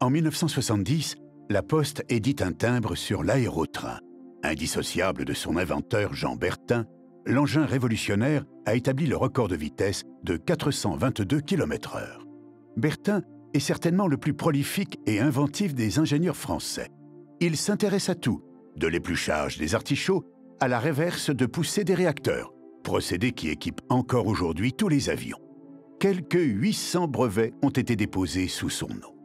En 1970, la Poste édite un timbre sur l'aérotrain. Indissociable de son inventeur Jean Bertin, l'engin révolutionnaire a établi le record de vitesse de 422 km/h. Bertin est certainement le plus prolifique et inventif des ingénieurs français. Il s'intéresse à tout, de l'épluchage des artichauts à la réverse de poussée des réacteurs, procédé qui équipe encore aujourd'hui tous les avions. Quelques 800 brevets ont été déposés sous son nom.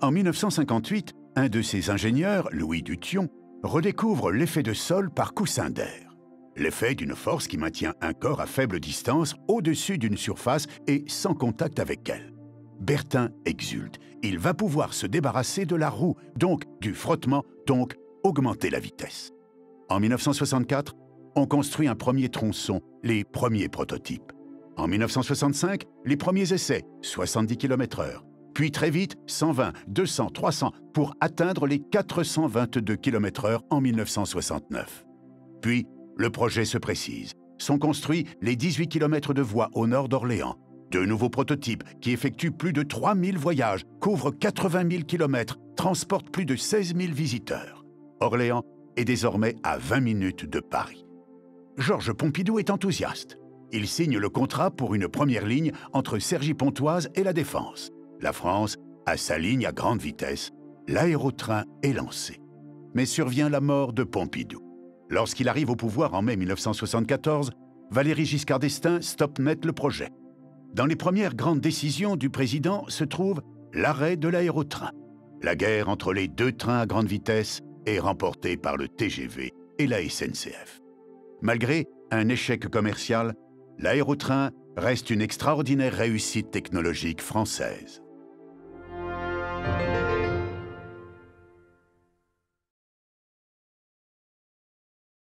En 1958, un de ses ingénieurs, Louis Dution, redécouvre l'effet de sol par coussin d'air. L'effet d'une force qui maintient un corps à faible distance au-dessus d'une surface et sans contact avec elle. Bertin exulte. Il va pouvoir se débarrasser de la roue, donc du frottement, donc augmenter la vitesse. En 1964, on construit un premier tronçon, les premiers prototypes. En 1965, les premiers essais, 70 km/h. Puis très vite, 120, 200, 300, pour atteindre les 422 km/h en 1969. Puis, le projet se précise. Sont construits les 18 km de voies au nord d'Orléans. De nouveaux prototypes qui effectuent plus de 3000 voyages, couvrent 80 000 km, transportent plus de 16 000 visiteurs. Orléans est désormais à 20 minutes de Paris. Georges Pompidou est enthousiaste. Il signe le contrat pour une première ligne entre Cergy-Pontoise et La Défense. La France a sa ligne à grande vitesse. L'aérotrain est lancé. Mais survient la mort de Pompidou. Lorsqu'il arrive au pouvoir en mai 1974, Valéry Giscard d'Estaing stoppe net le projet. Dans les premières grandes décisions du président se trouve l'arrêt de l'aérotrain. La guerre entre les deux trains à grande vitesse est remportée par le TGV et la SNCF. Malgré un échec commercial, l'aérotrain reste une extraordinaire réussite technologique française.